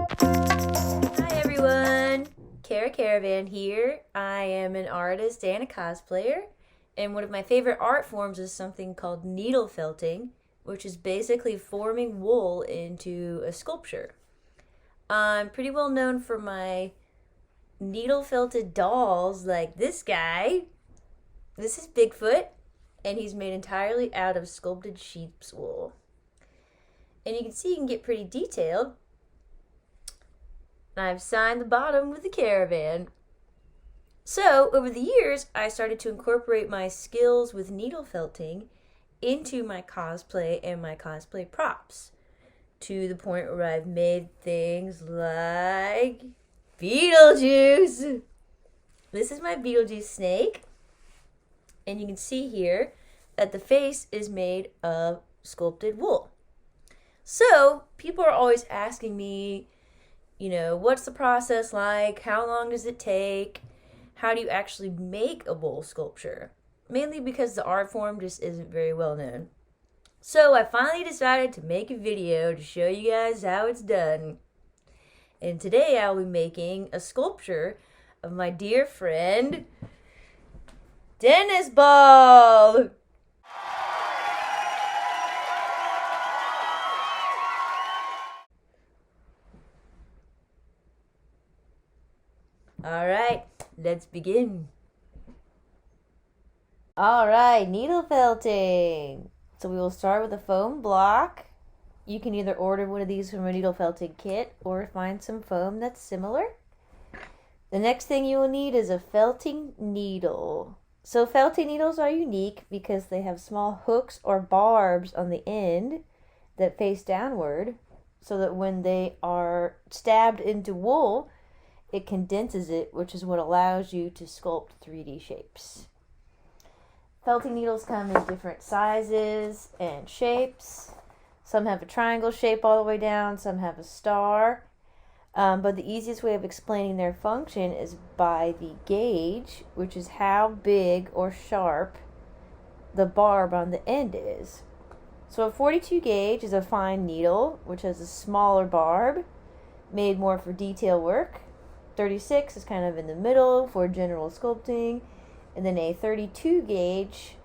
Hi everyone, Kara Caravan here. I am an artist and a cosplayer, and one of my favorite art forms is something called needle felting, which is basically forming wool into a sculpture. I'm pretty well known for my needle felted dolls like this guy. This is Bigfoot, and he's made entirely out of sculpted sheep's wool. And you can see he can get pretty detailed. I've signed the bottom with the caravan. So, over the years, I started to incorporate my skills with needle felting into my cosplay and my cosplay props, to the point where I've made things like Beetlejuice. This is my Beetlejuice snake, and you can see here that the face is made of sculpted wool. So, people are always asking me, what's the process like? How long does it take? How do you actually make a wool sculpture? Mainly because the art form just isn't very well known. So I finally decided to make a video to show you guys how it's done. And today I'll be making a sculpture of my dear friend, Dennis Ball. Alright, let's begin. Alright, needle felting. So we will start with a foam block. You can either order one of these from a needle felting kit or find some foam that's similar. The next thing you will need is a felting needle. So felting needles are unique because they have small hooks or barbs on the end that face downward, so that when they are stabbed into wool, it condenses it, which is what allows you to sculpt 3D shapes. Felting needles come in different sizes and shapes. Some have a triangle shape all the way down, some have a star. But the easiest way of explaining their function is by the gauge, which is how big or sharp the barb on the end is. So a 42 gauge is a fine needle, which has a smaller barb, made more for detail work. 36 is kind of in the middle for general sculpting, and then a 32 gauge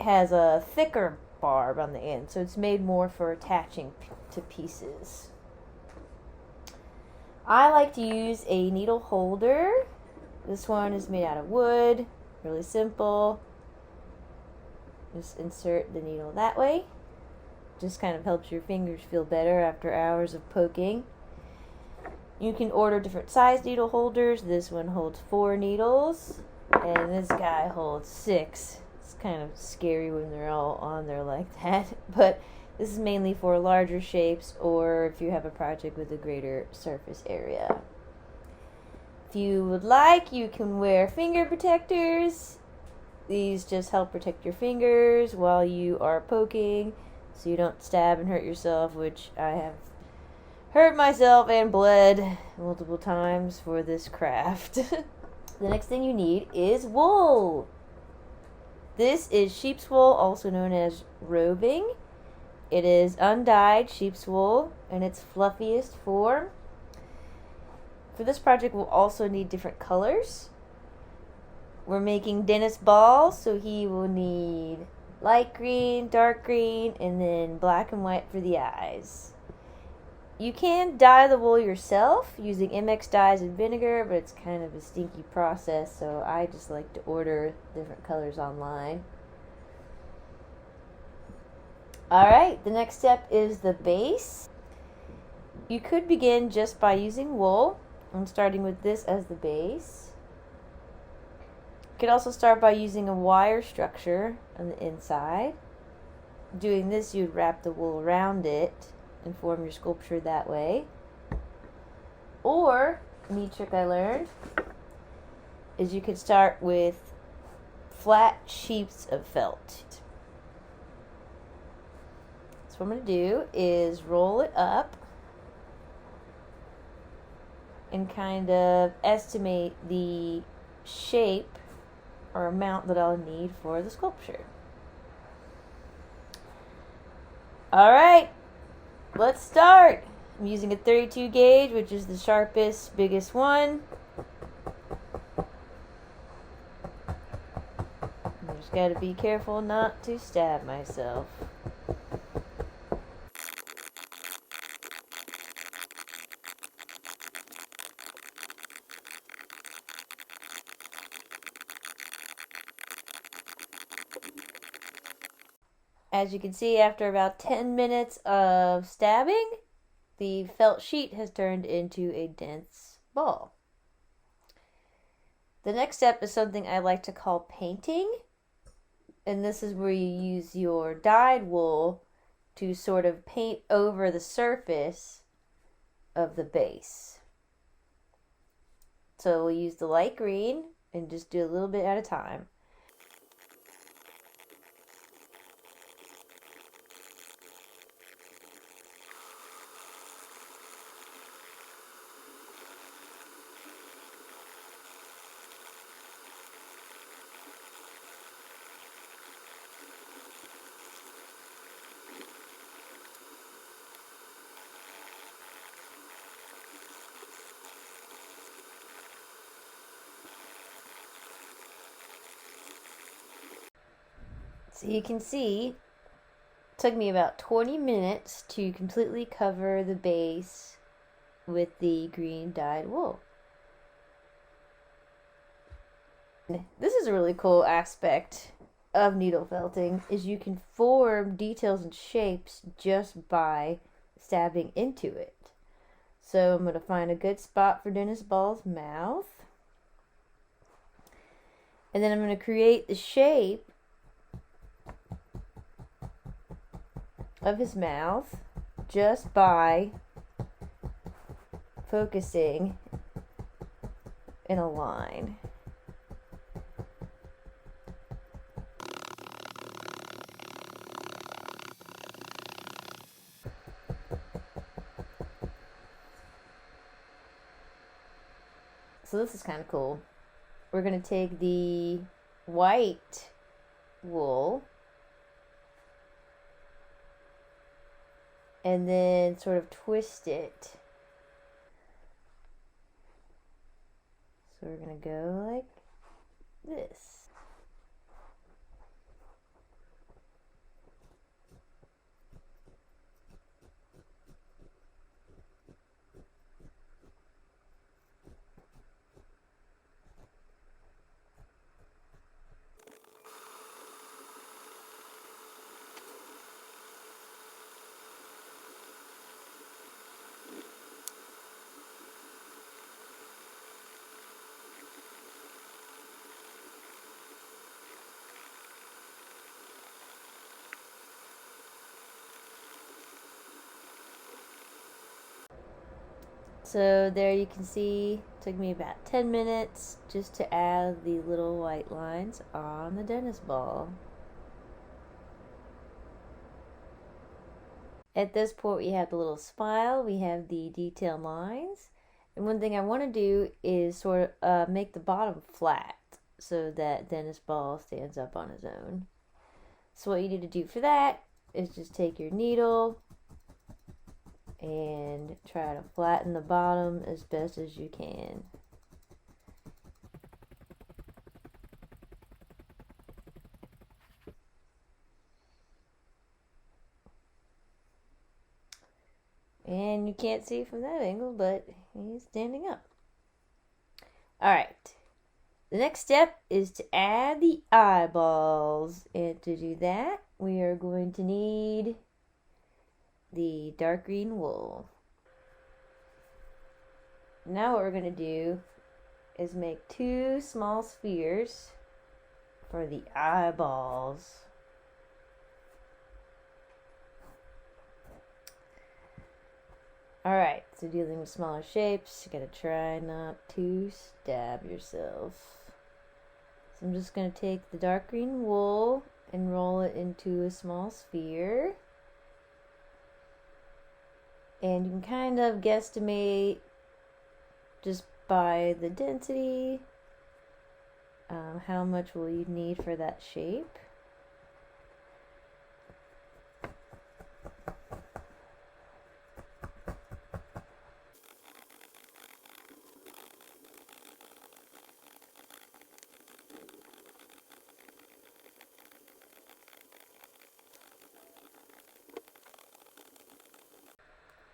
has a thicker barb on the end, so it's made more for attaching to pieces. I like to use a needle holder. This one is made out of wood, really simple. Just insert the needle that way. Just kind of helps your fingers feel better after hours of poking. You can order different size needle holders. This one holds 4 needles, and this guy holds 6. It's kind of scary when they're all on there like that, but this is mainly for larger shapes or if you have a project with a greater surface area. If you would like, you can wear finger protectors. These just help protect your fingers while you are poking, so you don't stab and hurt yourself, which I have hurt myself and bled multiple times for this craft. The next thing you need is wool. This is sheep's wool, also known as roving. It is undyed sheep's wool in its fluffiest form. For this project, we'll also need different colors. We're making Dennis Ball, so he will need light green, dark green, and then black and white for the eyes. You can dye the wool yourself using MX dyes and vinegar, but it's kind of a stinky process, so I just like to order different colors online. Alright, the next step is the base. You could begin just by using wool. I'm starting with this as the base. You could also start by using a wire structure on the inside. Doing this, you'd wrap the wool around it and form your sculpture that way. Or, a neat trick I learned, is you could start with flat sheets of felt. So what I'm going to do is roll it up and kind of estimate the shape or amount that I'll need for the sculpture. Alright, let's start. I'm using a 32 gauge, which is the sharpest, biggest one. I just gotta be careful not to stab myself. As you can see, after about 10 minutes of stabbing, the felt sheet has turned into a dense ball. The next step is something I like to call painting. And this is where you use your dyed wool to sort of paint over the surface of the base. So we'll use the light green and just do a little bit at a time. So you can see, it took me about 20 minutes to completely cover the base with the green dyed wool. This is a really cool aspect of needle felting, is you can form details and shapes just by stabbing into it. So I'm going to find a good spot for Dennis Ball's mouth. And then I'm going to create the shape of his mouth just by focusing in a line. So this is kind of cool. We're going to take the white wool and then sort of twist it. So we're going to go like this. So there you can see, it took me about 10 minutes just to add the little white lines on the Dennis ball. At this point we have the little smile, we have the detailed lines, and one thing I want to do is sort of make the bottom flat so that Dennis ball stands up on his own. So what you need to do for that is just take your needle and try to flatten the bottom as best as you can. And you can't see from that angle, but he's standing up. Alright, the next step is to add the eyeballs, and to do that we are going to need the dark green wool. Now what we're going to do is make 2 small spheres for the eyeballs. Alright, so dealing with smaller shapes, you gotta try not to stab yourself. So I'm just going to take the dark green wool and roll it into a small sphere. And you can kind of guesstimate just by the density how much will you need for that shape.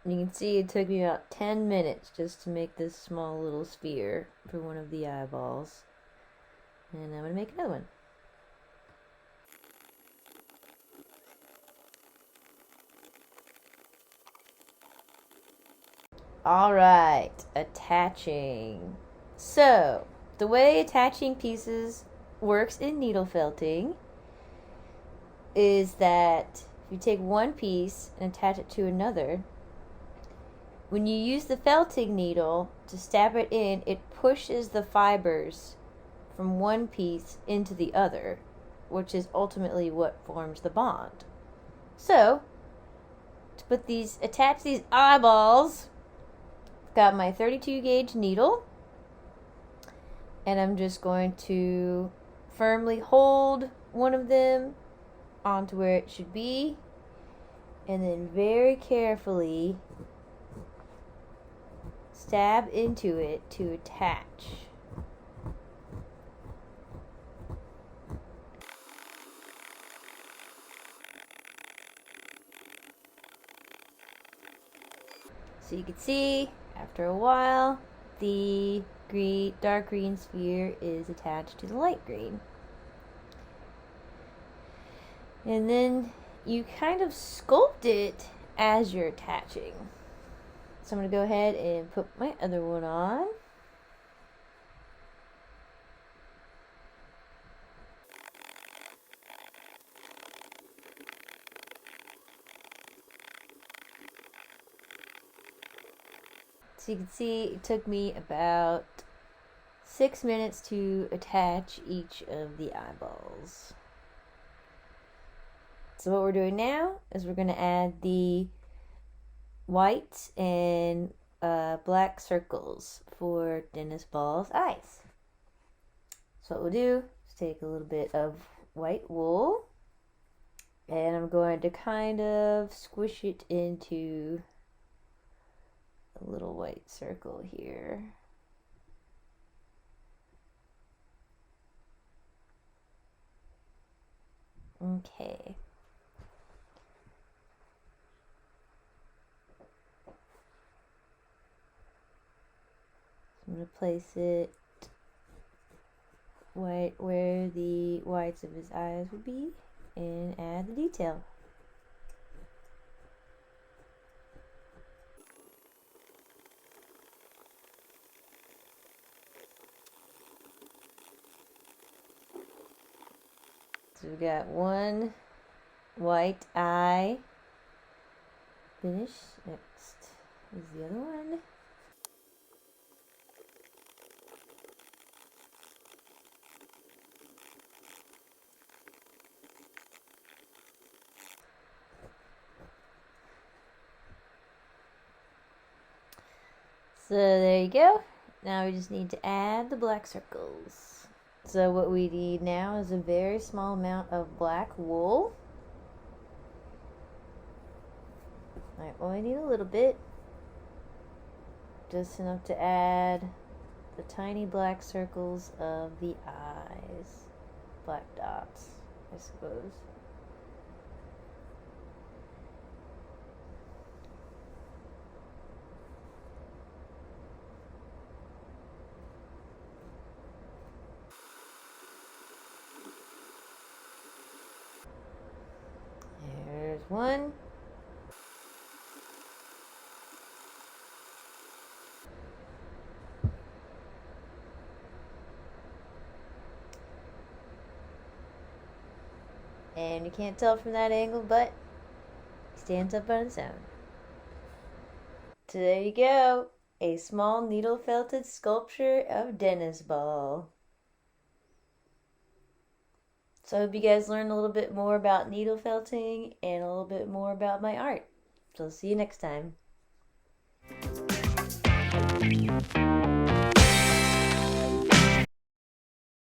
You can see it took me about 10 minutes just to make this small little sphere for one of the eyeballs. And I'm going to make another one. Alright, attaching. So, the way attaching pieces works in needle felting is that if you take one piece and attach it to another, when you use the felting needle to stab it in, it pushes the fibers from one piece into the other, which is ultimately what forms the bond. So, to attach these eyeballs, I've got my 32 gauge needle, and I'm just going to firmly hold one of them onto where it should be, and then very carefully stab into it to attach. So you can see, after a while, the dark green sphere is attached to the light green. And then you kind of sculpt it as you're attaching. So I'm going to go ahead and put my other one on. So you can see it took me about 6 minutes to attach each of the eyeballs. So what we're doing now is we're going to add the white and black circles for Dennis Ball's eyes. So what we'll do is take a little bit of white wool, and I'm going to kind of squish it into a little white circle here. Okay. I'm going to place it right where the whites of his eyes would be and add the detail. So we got one white eye finish. Next is the other one. So there you go. Now we just need to add the black circles. So what we need now is a very small amount of black wool. I only need a little bit. Just enough to add the tiny black circles of the eyes. Black dots, I suppose. There's one. And you can't tell from that angle, but he stands up on its own. So there you go. A small needle felted sculpture of Dennis Ball. So I hope you guys learned a little bit more about needle felting and a little bit more about my art. So I'll see you next time.